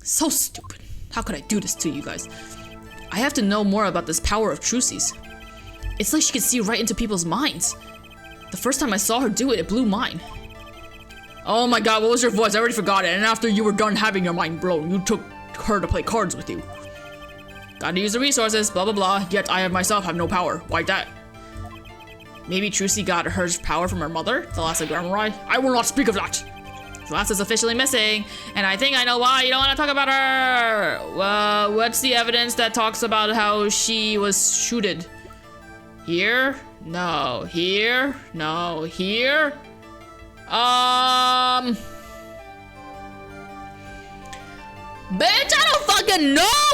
So stupid. How could I do this to you guys? I have to know more about this power of Trucy's. It's like she can see right into people's minds. The first time I saw her do it, it blew mine. Oh my god, what was your voice? I already forgot it. And after you were done having your mind blown, you took her to play cards with you. Gotta use the resources, blah blah blah, yet I myself have no power. Why that? Maybe Trucy got her power from her mother, Thalassa Grammari? I will not speak of that! Thalassa's officially missing, and I think I know why you don't want to talk about her! Well, what's the evidence that talks about how she was shooted? Here? No. Here? No. Here? Bitch, I don't fucking know!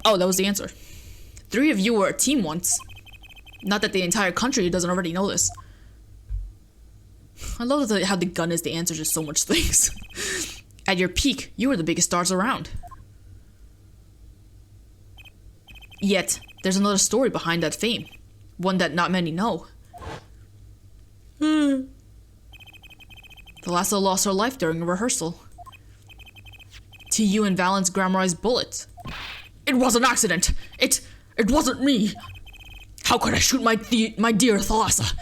Oh, that was the answer. 3 of you were a team once. Not that the entire country doesn't already know this. I love how the gun is the answer to so much things. At your peak, you were the biggest stars around. Yet, there's another story behind that fame. One that not many know. Thalassa lost her life during a rehearsal. To you and Valence Grammari's bullet. It was an accident! It wasn't me! How could I shoot my dear Thalassa?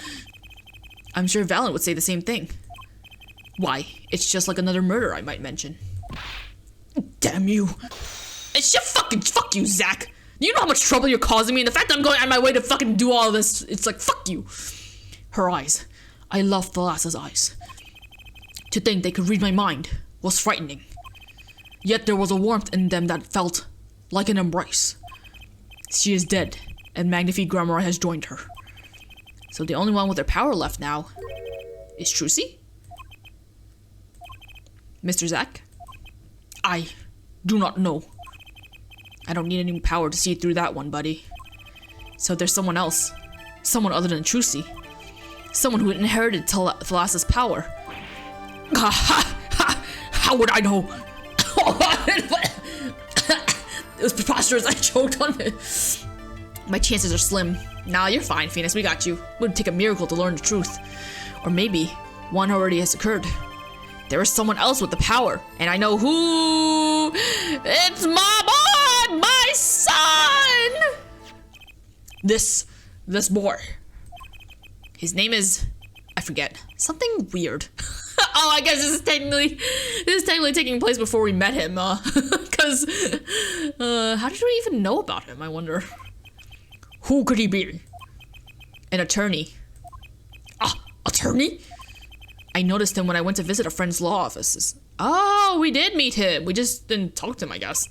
I'm sure Valen would say the same thing. Why, it's just like another murder I might mention. Damn you. Fuck you, Zach. You know how much trouble you're causing me, and the fact that I'm going out of my way to fucking do all this, it's like, fuck you. Her eyes. I love Thalassa's eyes. To think they could read my mind was frightening. Yet there was a warmth in them that felt like an embrace. She is dead, and Magnifique Grammari has joined her. So the only one with her power left now is Trucy? Mr. Zach? I do not know. I don't need any power to see through that one, buddy. So there's someone else. Someone other than Trucy. Someone who inherited Thalassa's power. How would I know? It was preposterous. I choked on it. My chances are slim. Nah, you're fine, Phoenix. We got you. It would take a miracle to learn the truth. Or maybe one already has occurred. There is someone else with the power, and I know who. It's my boy, my son. This boy. His name is, I forget, something weird. Oh, I guess this is technically taking place before we met him. Cause, how did we even know about him? I wonder. Who could he be? An attorney. Ah, attorney? I noticed him when I went to visit a friend's law offices. Oh, we did meet him. We just didn't talk to him, I guess.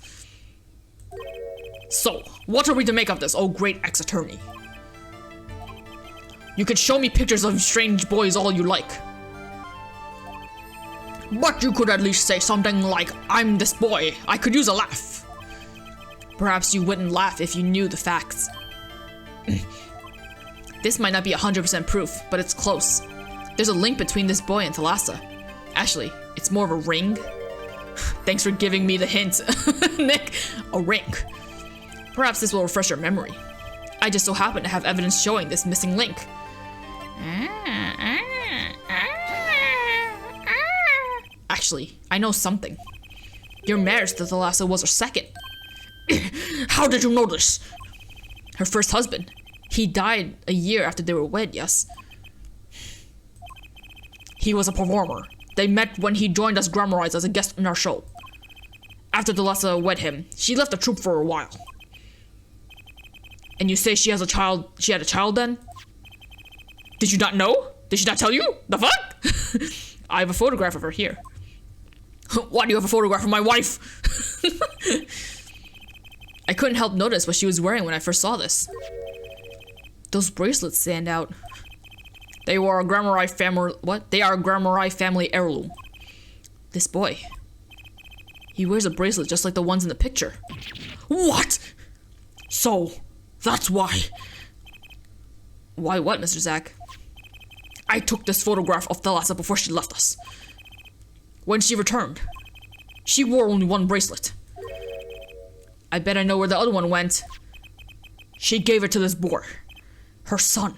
So, what are we to make of this, oh great ex-attorney? You could show me pictures of strange boys all you like. But you could at least say something like, I'm this boy. I could use a laugh. Perhaps you wouldn't laugh if you knew the facts. This might not be 100% proof, but it's close. There's a link between this boy and Thalassa. Actually, it's more of a ring. Thanks for giving me the hint, Nick. A ring. Perhaps this will refresh your memory. I just so happen to have evidence showing this missing link. Actually, I know something. Your marriage to Thalassa was her second. How did you know this? Her first husband. He died a year after they were wed, yes. He was a performer. They met when he joined us Grammarites as a guest in our show. After Thalassa wed him, she left the troupe for a while. And you say she had a child then? Did you not know? Did she not tell you? The fuck? I have a photograph of her here. Why do you have a photograph of my wife? I couldn't help notice what she was wearing when I first saw this. Those bracelets stand out. They were a Grammari family. What? They are a Grammari family heirloom. This boy. He wears a bracelet just like the ones in the picture. What? So, that's why. Why what, Mr. Zach? I took this photograph of Thalassa before she left us. When she returned, she wore only one bracelet. I bet I know where the other one went. She gave it to this boy. Her son.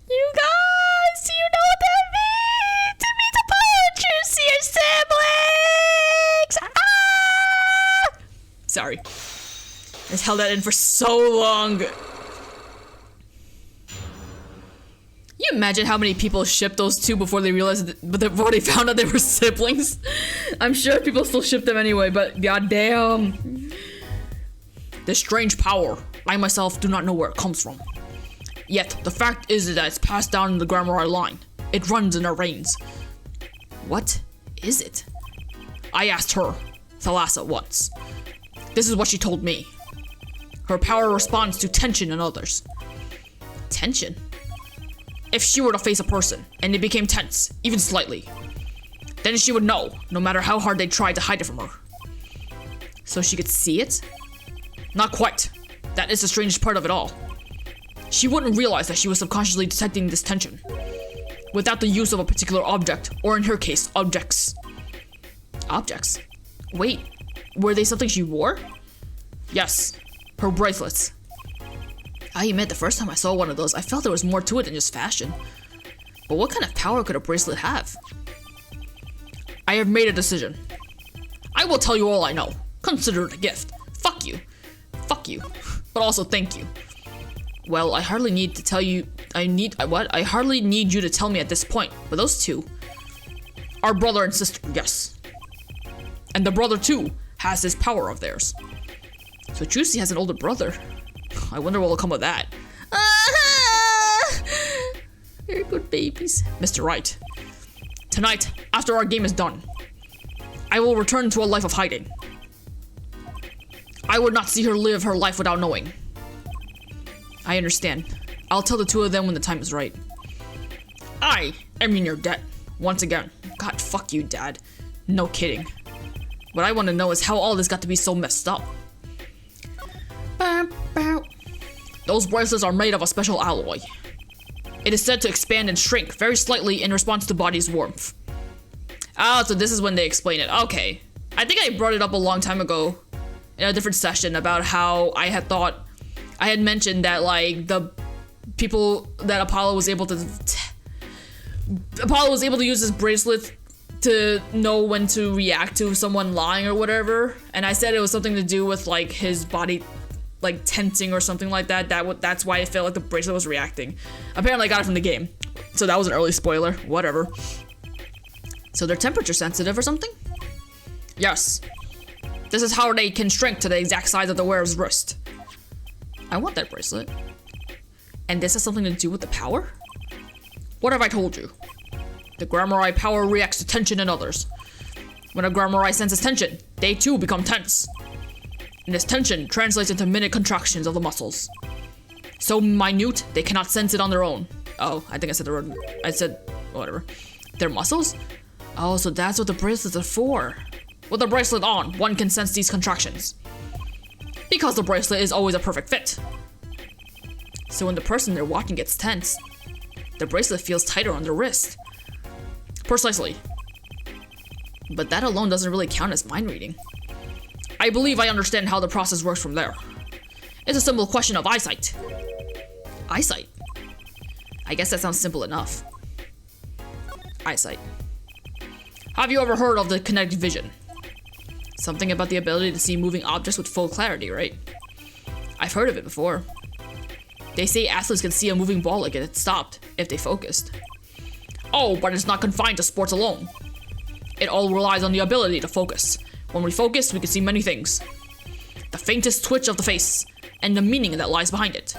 You guys, do you know what that means? It means a part of Trucy or siblings! Ah! Sorry. I just held that in for so long. You imagine how many people shipped those two before they realized before they found out they were siblings? I'm sure people still ship them anyway, but goddamn. This strange power, I myself do not know where it comes from. Yet, the fact is that it's passed down in the Grammar line. It runs in our veins. What is it? I asked her, Thalassa, once. This is what she told me. Her power responds to tension in others. Tension? If she were to face a person, and they became tense, even slightly, then she would know, no matter how hard they tried to hide it from her. So she could see it? Not quite. That is the strangest part of it all. She wouldn't realize that she was subconsciously detecting this tension, without the use of a particular object, or in her case, objects. Objects? Wait, were they something she wore? Yes, her bracelets. I admit, the first time I saw one of those, I felt there was more to it than just fashion. But what kind of power could a bracelet have? I have made a decision. I will tell you all I know. Consider it a gift. Fuck you. Fuck you. But also thank you. Well, I hardly need to tell you. I hardly need you to tell me at this point. But those two are brother and sister, yes. And the brother too has this power of theirs. So Juicy has an older brother. I wonder what will come of that. Very good babies. Mr. Right. Tonight, after our game is done, I will return to a life of hiding. I would not see her live her life without knowing. I understand. I'll tell the two of them when the time is right. I am in your debt. Once again. God, fuck you, Dad. No kidding. What I want to know is how all this got to be so messed up. Those bracelets are made of a special alloy. It is said to expand and shrink very slightly in response to body's warmth. Ah, so this is when they explain it. Okay. I think I brought it up a long time ago in a different session about how I had mentioned that, like, the people that Apollo was able to use his bracelet to know when to react to someone lying or whatever. And I said it was something to do with, like, his body, like, tensing or something like that. That's why I felt like the bracelet was reacting. Apparently I got it from the game. So that was an early spoiler. Whatever. So they're temperature sensitive or something? Yes. This is how they can shrink to the exact size of the wearer's wrist. I want that bracelet. And this has something to do with the power? What have I told you? The Grammar power reacts to tension in others. When a Grammar senses tension, they too become tense. And this tension translates into minute contractions of the muscles. So minute, they cannot sense it on their own. Oh, I think I said the word. I said, whatever. Their muscles? Oh, so that's what the bracelets are for. With the bracelet on, one can sense these contractions. Because the bracelet is always a perfect fit. So when the person they're watching gets tense, the bracelet feels tighter on their wrist. Precisely. But that alone doesn't really count as mind reading. I believe I understand how the process works from there. It's a simple question of eyesight. Eyesight? I guess that sounds simple enough. Eyesight. Have you ever heard of the kinetic vision? Something about the ability to see moving objects with full clarity, right? I've heard of it before. They say athletes can see a moving ball like it stopped if they focused. Oh, but it's not confined to sports alone. It all relies on the ability to focus. When we focus, we can see many things. The faintest twitch of the face, and the meaning that lies behind it.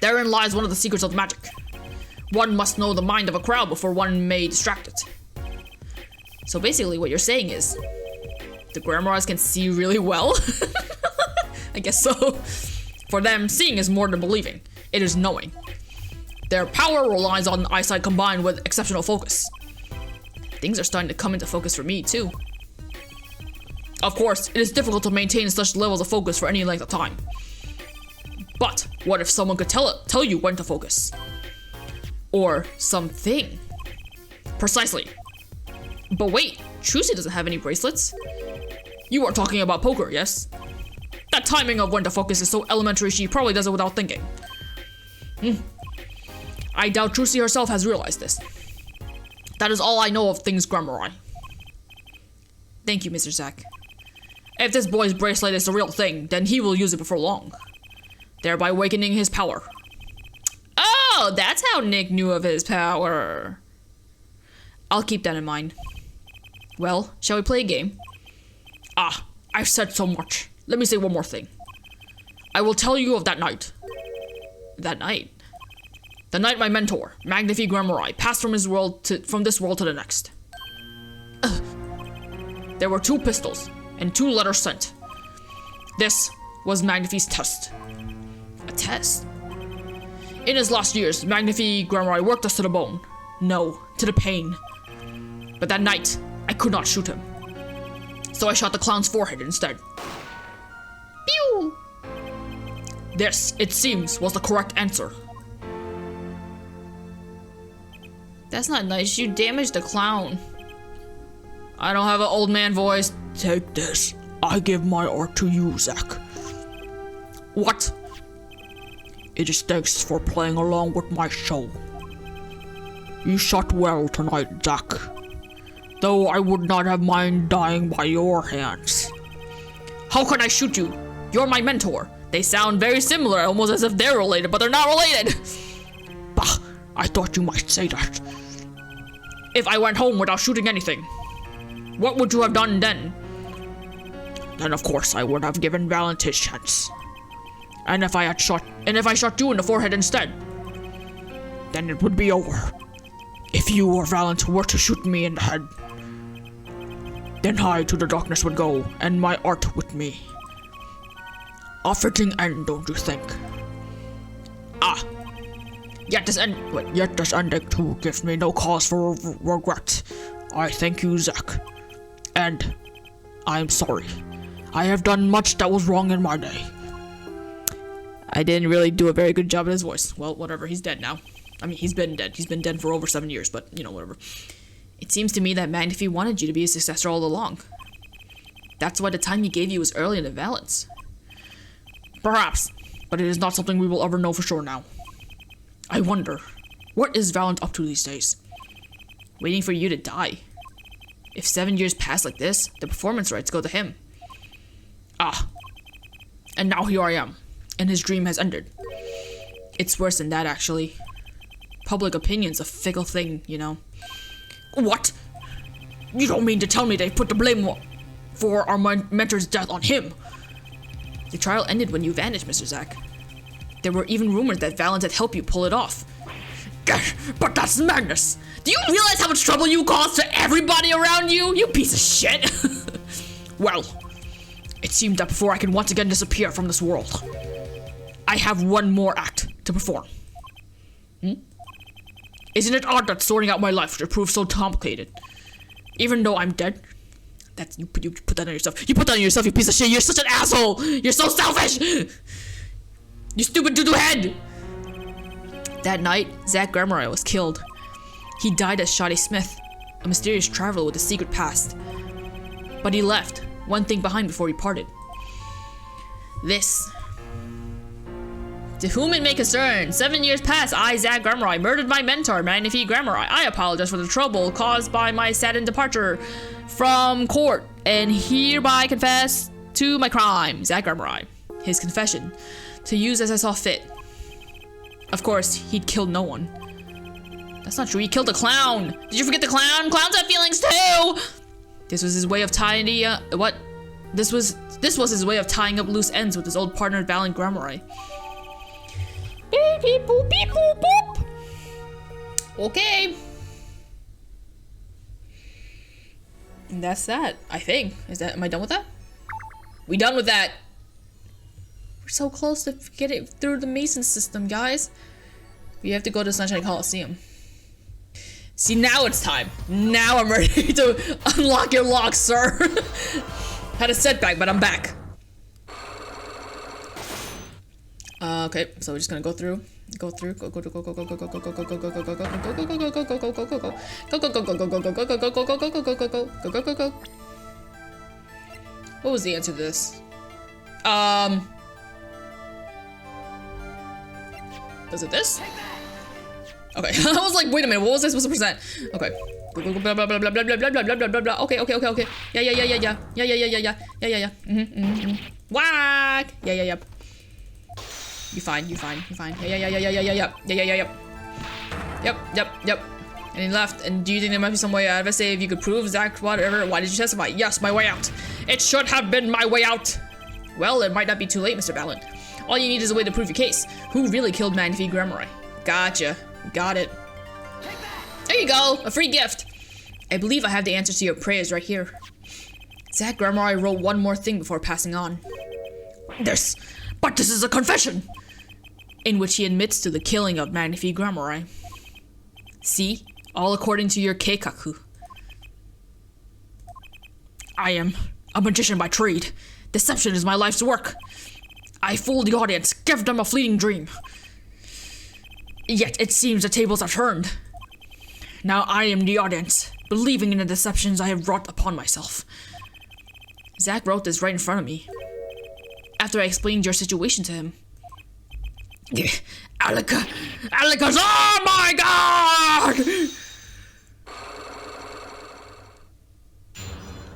Therein lies one of the secrets of magic. One must know the mind of a crowd before one may distract it. So basically what you're saying is, the Grammars can see really well? I guess so. For them, seeing is more than believing. It is knowing. Their power relies on eyesight combined with exceptional focus. Things are starting to come into focus for me, too. Of course, it is difficult to maintain such levels of focus for any length of time. But what if someone could tell you when to focus? Or something. Precisely. But wait, Trucy doesn't have any bracelets. You are talking about poker, yes? That timing of when to focus is so elementary she probably does it without thinking. I doubt Trucy herself has realized this. That is all I know of things Grammar. Thank you, Mr. Zack. If this boy's bracelet is the real thing, then he will use it before long, thereby awakening his power. Oh, that's how Nick knew of his power. I'll keep that in mind. Well, shall we play a game? Ah, I've said so much. Let me say one more thing. I will tell you of that night. That night? The night my mentor, Magnifi Grammari, passed from this world to the next. There were 2 pistols and 2 letters sent. This was Magnifi's test. A test? In his last years, Magnifi Grammari worked us to the bone. No, to the pain. But that night, I could not shoot him. So I shot the clown's forehead instead. Pew! This, it seems, was the correct answer. That's not nice. You damaged the clown. I don't have an old man voice. Take this. I give my art to you, Zack. What? It is thanks for playing along with my show. You shot well tonight, Zack. Though I would not have mind dying by your hands. How can I shoot you? You're my mentor. They sound very similar, almost as if they're related, but they're not related. Bah, I thought you might say that. If I went home without shooting anything, what would you have done then? Then of course I would have given Valent his chance. And if I shot you in the forehead instead, then it would be over. If you or Valent were to shoot me in the head, then I to the darkness would go, and my art with me. A fitting end, don't you think? Ah, yet this ending too gives me no cause for regret. I thank you, Zack, and I'm sorry. I have done much that was wrong in my day. I didn't really do a very good job at his voice. Well, whatever, he's dead now. I mean, he's been dead. He's been dead for over 7 years, but, you know, whatever. It seems to me that Magnifi wanted you to be his successor all along. That's why the time he gave you was early in the Valence. Perhaps, but it is not something we will ever know for sure now. I wonder, what is Valent up to these days? Waiting for you to die. If 7 years pass like this, the performance rights go to him. Ah, and now here I am, and his dream has ended. It's worse than that, actually. Public opinion's a fickle thing, you know. What? You don't mean to tell me they put the blame for our mentor's death on him? The trial ended when you vanished, Mr. Zack. There were even rumors that Valent had helped you pull it off. But that's madness! Do you realize how much trouble you caused to everybody around you? You piece of shit! Well, it seems that before I can once again disappear from this world, I have one more act to perform. Isn't it odd that sorting out my life should prove so complicated? Even though I'm dead, you put that on yourself. You put that on yourself, you piece of shit. You're such an asshole. You're so selfish. You stupid doo-doo head. That night, Zack Grammari was killed. He died as Shoddy Smith, a mysterious traveler with a secret past. But he left one thing behind before he parted. This. To whom it may concern, 7 years past, I, Zack Grammari, murdered my mentor, Magnifi Grammari. I apologize for the trouble caused by my sudden departure from court, and hereby confess to my crime, Zack Grammari. His confession, to use as I saw fit. Of course, he'd killed no one. That's not true, he killed a clown! Did you forget the clown? Clowns have feelings too! This was his way of tying This was his way of tying up loose ends with his old partner, Valent Grammari. Beep, beep, boop, beep, boop, boop. Okay. And that's that, I think. Am I done with that? We done with that. We're so close to get it through the Mason system, guys. We have to go to Sunshine Coliseum. See, now it's time. Now I'm ready to unlock your lock, sir. Had a setback, but I'm back. Okay, so we're just gonna go through, go, What was the answer to this? Was it this? Okay, I was like, wait a minute, what was I supposed to present? Okay. Blah blah blah blah blah blah blah blah blah blah blah blah. Okay. Yeah. Whack. Yeah. You fine. Yeah. Yep. And he left. And do you think there might be some way out of it? Say if you could prove Zach, whatever. Why did you testify? Yes, my way out. It should have been my way out. Well, it might not be too late, Mr. Valiant. All you need is a way to prove your case. Who really killed Magnifique Gramarye? Gotcha. Got it. There you go. A free gift. I believe I have the answer to your prayers right here. Zach Gramarye wrote one more thing before passing on. This is a confession! In which he admits to the killing of Magnifique Gramarye. See? All according to your keikaku. I am a magician by trade. Deception is my life's work. I fool the audience, give them a fleeting dream. Yet it seems the tables are turned. Now I am the audience, believing in the deceptions I have wrought upon myself. Zach wrote this right in front of me. After I explained your situation to him. Alika's, oh my god!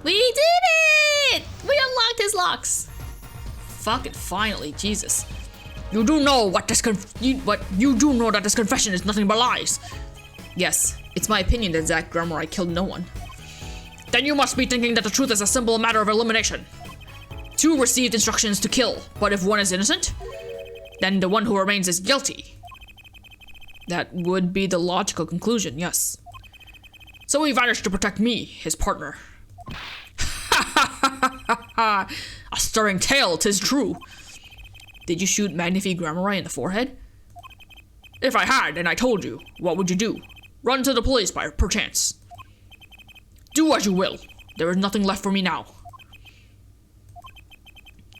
We did it! We unlocked his locks. Fuck it, finally, Jesus. You do know that this confession is nothing but lies. Yes, it's my opinion that Zach Gramarye killed no one. Then you must be thinking that the truth is a simple matter of elimination. Two received instructions to kill, but if one is innocent, then the one who remains is guilty. That would be the logical conclusion, yes. So he vanished to protect me, his partner. A stirring tale, 'tis true. Did you shoot Magnifique Gramarye in the forehead? If I had, and I told you, what would you do? Run to the police by perchance. Do as you will. There is nothing left for me now.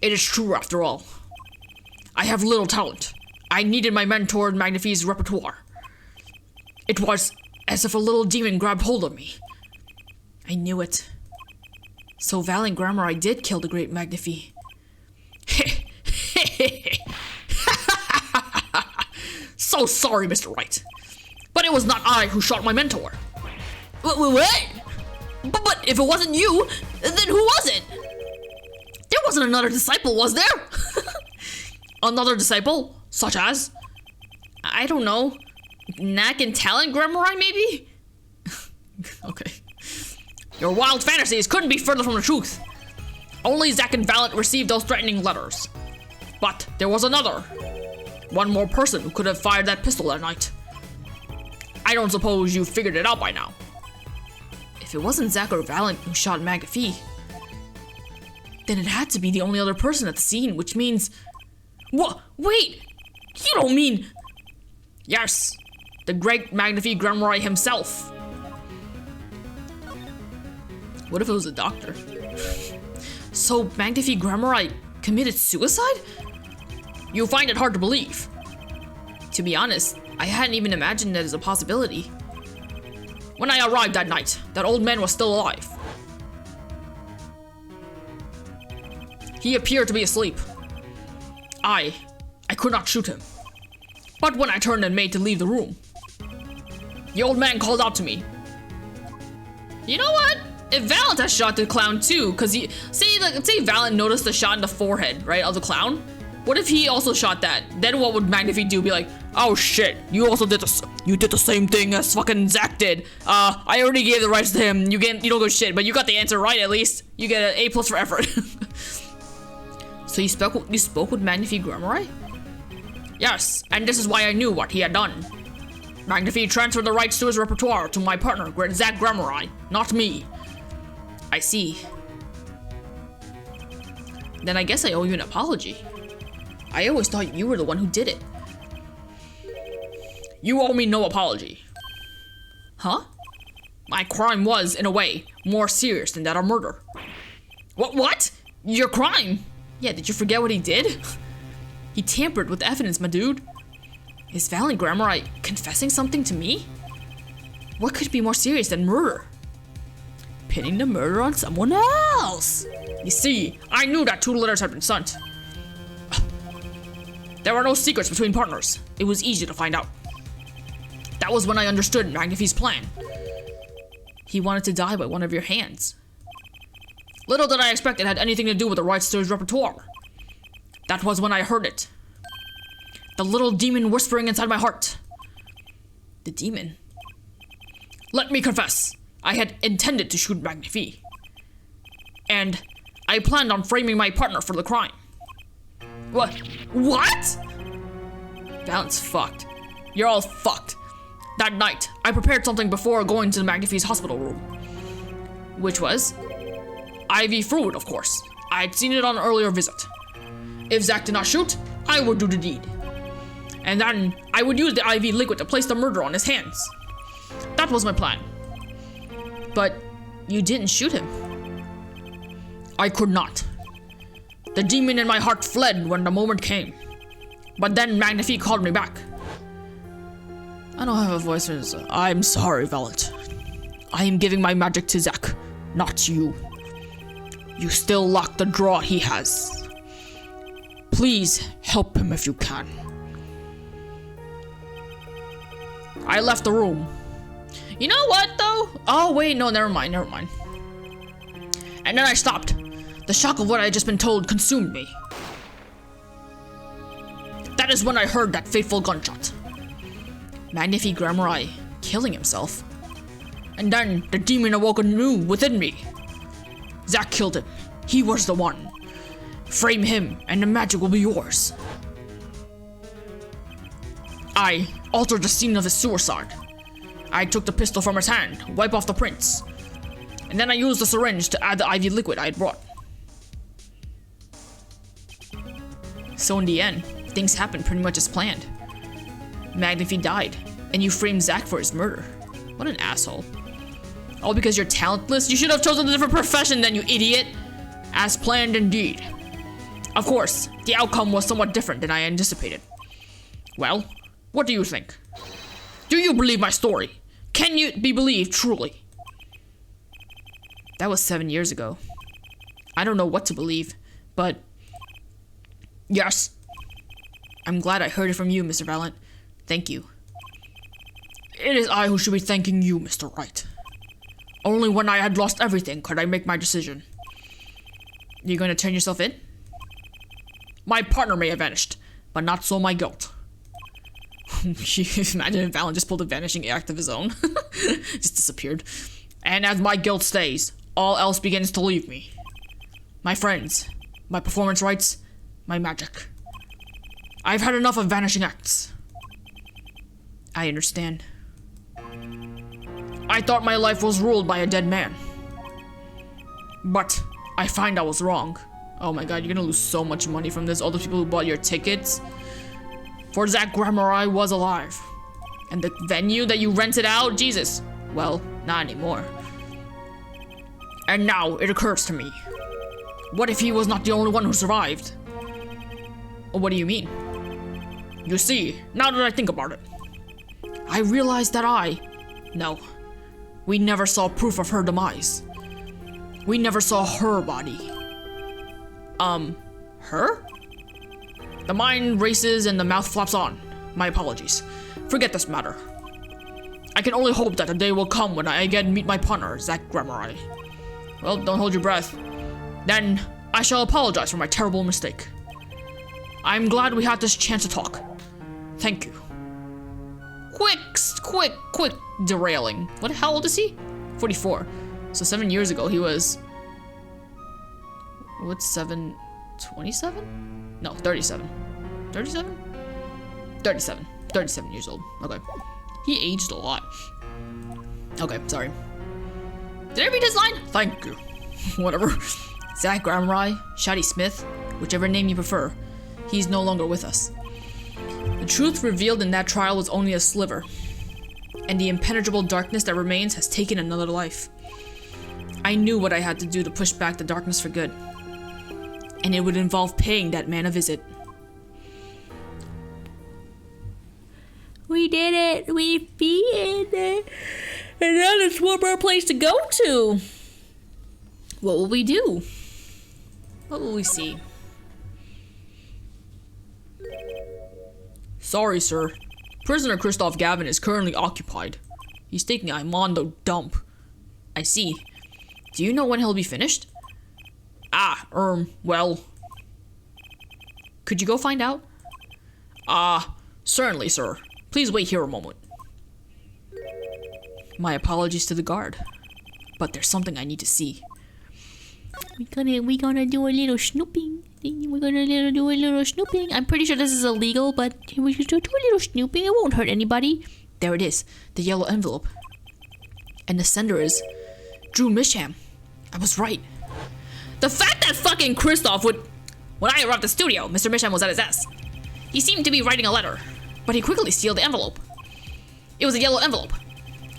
It is true after all. I have little talent. I needed my mentor Magnifique's repertoire. It was as if a little demon grabbed hold of me. I knew it. So Valiant Gramarye did kill the great Magnifique. So sorry, Mr. Wright. But it was not I who shot my mentor. What? But if it wasn't you, then who was it? There wasn't another disciple, was there? Another disciple? Such as? I don't know. Knack and talent Gramarye, maybe? Okay. Your wild fantasies couldn't be further from the truth. Only Zack and Valiant received those threatening letters. But there was another. One more person who could have fired that pistol that night. I don't suppose you figured it out by now. If it wasn't Zack or Valiant who shot Magnifique, then it had to be the only other person at the scene, which means... What? Wait! You don't mean... Yes, the great Magnifique Gramarye himself. What if it was a doctor? So Magnifique Gramarye committed suicide? You'll find it hard to believe. To be honest, I hadn't even imagined that as a possibility. When I arrived that night, that old man was still alive. He appeared to be asleep. I could not shoot him. But when I turned and made to leave the room, the old man called out to me. You know what? If Valiant has shot the clown too, cause say Valiant noticed the shot in the forehead, right, of the clown. What if he also shot that? Then what would Magnifique do? Be like, oh shit, you also did this. You did the same thing as fucking Zack did. I already gave the rights to him. You don't go shit, but you got the answer right at least. You get an A+ for effort. So you spoke with Magnifique Gramarye? Yes, and this is why I knew what he had done. Magnifique transferred the rights to his repertoire to my partner, Zack Gramarye, not me. I see. Then I guess I owe you an apology. I always thought you were the one who did it. You owe me no apology. Huh? My crime was, in a way, more serious than that of murder. What? Your crime? Yeah, did you forget what he did? He tampered with evidence, my dude. Is Valiant Gramarye confessing something to me? What could be more serious than murder? Pinning the murder on someone else. You see, I knew that 2 letters had been sent. There are no secrets between partners. It was easy to find out. That was when I understood Magnifique's plan. He wanted to die by one of your hands. Little did I expect it had anything to do with the rights to his repertoire. That was when I heard it. The little demon whispering inside my heart. The demon? Let me confess, I had intended to shoot Magnifi. And I planned on framing my partner for the crime. What? Valent's fucked. You're all fucked. That night, I prepared something before going to the Magnifi's hospital room. Which was? IV fluid, of course. I had seen it on an earlier visit. If Zach did not shoot, I would do the deed. And then I would use the IV liquid to place the murder on his hands. That was my plan. But you didn't shoot him. I could not. The demon in my heart fled when the moment came. But then Magnifi called me back. I don't have a voice. I'm sorry, Valet. I am giving my magic to Zach, not you. You still lack the draw he has. Please help him if you can. I left the room. You know what, though? Oh, wait, no, never mind. And then I stopped. The shock of what I had just been told consumed me. That is when I heard that fateful gunshot. Magnifi Grammari killing himself. And then the demon awoke anew within me. Zach killed him. He was the one. Frame him, and the magic will be yours. I altered the scene of his suicide. I took the pistol from his hand, wiped off the prints, and then I used the syringe to add the IV liquid I had brought. So in the end, things happened pretty much as planned. Magnifi died, and you framed Zach for his murder. What an asshole. All because you're talentless? You should have chosen a different profession then, you idiot! As planned indeed. Of course, the outcome was somewhat different than I anticipated. Well, what do you think? Do you believe my story? Can you be believed truly? That was 7 years ago. I don't know what to believe, but yes. I'm glad I heard it from you, Mr. Valent. Thank you. It is I who should be thanking you, Mr. Wright. Only when I had lost everything could I make my decision. You going to turn yourself in? My partner may have vanished, but not so my guilt. Imagine if Valent just pulled a vanishing act of his own. Just disappeared. And as my guilt stays, all else begins to leave me. My friends, my performance rights, my magic. I've had enough of vanishing acts. I understand. I thought my life was ruled by a dead man. But I find I was wrong. Oh my god, you're gonna lose so much money from this. All the people who bought your tickets. For Zach Grammari was alive. And the venue that you rented out, Jesus. Well, not anymore. And now it occurs to me. What if he was not the only one who survived? What do you mean? You see, now that I think about it, I realized that no, we never saw proof of her demise. We never saw her body. Her? The mind races and the mouth flaps on. My apologies. Forget this matter. I can only hope that a day will come when I again meet my partner, Zach Grammari. Well, don't hold your breath. Then, I shall apologize for my terrible mistake. I'm glad we had this chance to talk. Thank you. Quick derailing. How old is he? 44. So 7 years ago he was... What's 7? 27? No, 37. 37? 37. 37 years old. Okay. He aged a lot. Okay, sorry. Did I read his line? Thank you. Whatever. Zach Grammari, Shady Smith, whichever name you prefer. He's no longer with us. The truth revealed in that trial was only a sliver, and the impenetrable darkness that remains has taken another life. I knew what I had to do to push back the darkness for good, and it would involve paying that man a visit. We did it! We beat it! And now there's one more place to go to! What will we do? What will we see? Sorry, sir. Prisoner Christoph Gavin is currently occupied. He's taking a mondo dump. I see. Do you know when he'll be finished? Well. Could you go find out? Certainly, sir. Please wait here a moment. My apologies to the guard, but there's something I need to see. We're gonna do a little snooping. I'm pretty sure this is illegal, but we should do a little snooping. It won't hurt anybody. There it is, the yellow envelope. And the sender is Drew Misham. I was right. The fact that fucking Kristoff would... When I arrived at the studio, Mr. Misham was at his desk. He seemed to be writing a letter, but he quickly sealed the envelope. It was a yellow envelope.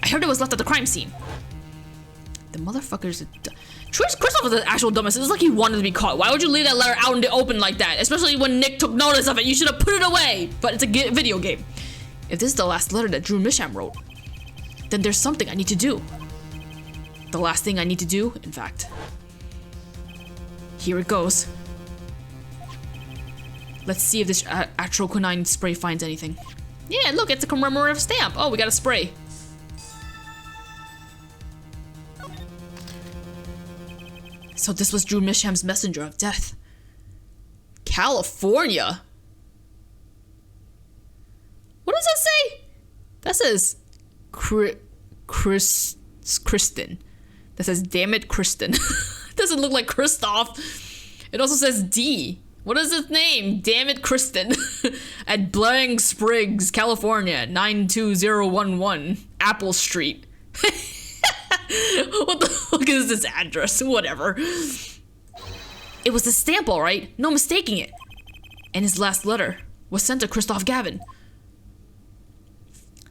I heard it was left at the crime scene. The motherfucker's... Kristoff was the actual dumbest. It's like he wanted to be caught. Why would you leave that letter out in the open like that? Especially when Nick took notice of it. You should have put it away. But it's a video game. If this is the last letter that Drew Misham wrote, then there's something I need to do. The last thing I need to do, in fact. Here it goes. Let's see if this atroconine spray finds anything. Yeah, look, it's a commemorative stamp. Oh, we got a spray. So this was Drew Misham's messenger of death. California? What does that say? That says Kristen. That says, damn it, Kristen. Doesn't look like Kristoff. It also says D. What is his name? Damn it, Kristen. At Blank Springs, California, 92011, Apple Street. What the fuck is this address? Whatever. It was the stamp, all right. No mistaking it. And his last letter was sent to Kristoff Gavin.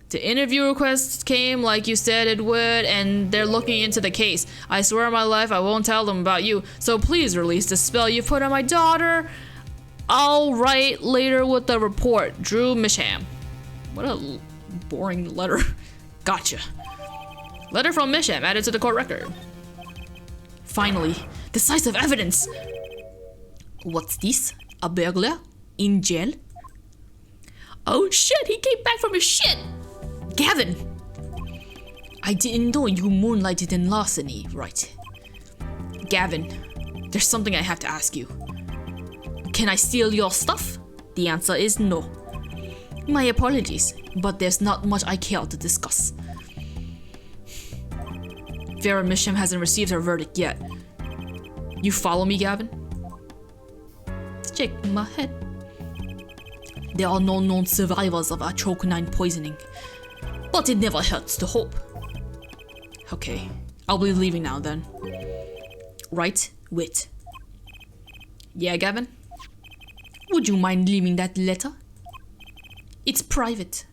The interview request came like you said it would, and they're looking into the case. I swear on my life I won't tell them about you, so please release the spell you put on my daughter. I'll write later with the report. Drew Misham. What a boring letter. Gotcha. Letter from Misham added to the court record. Finally, decisive evidence. What's this? A burglar? In jail? Oh shit, he came back from his shit! Gavin! I didn't know you moonlighted in larceny, right? Gavin, there's something I have to ask you. Can I steal your stuff? The answer is no. My apologies, but there's not much I care to discuss. Vera Misham hasn't received her verdict yet. You follow me, Gavin? Shake my head. There are no known survivors of atroconine poisoning, but it never hurts to hope. Okay, I'll be leaving now then. Right, wait. Yeah, Gavin? Would you mind leaving that letter? It's private.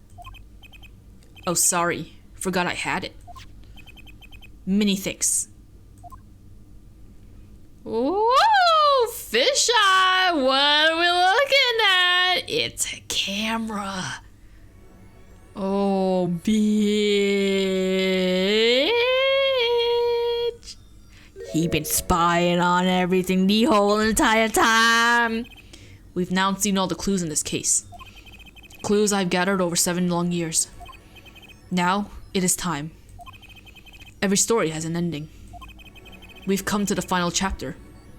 Oh, sorry. Forgot I had it. Many thanks. Whoa, fisheye! What are we looking at? It's a camera. Oh, bitch. He been spying on everything the whole entire time. We've now seen all the clues in this case. Clues I've gathered over 7 long years. Now, it is time. Every story has an ending. We've come to the final chapter,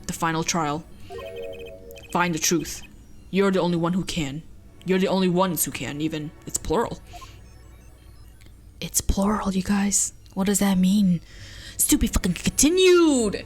the final trial. Find the truth. You're the only one who can. You're the only ones who can, even. It's plural. It's plural, you guys. What does that mean? To be fucking continued!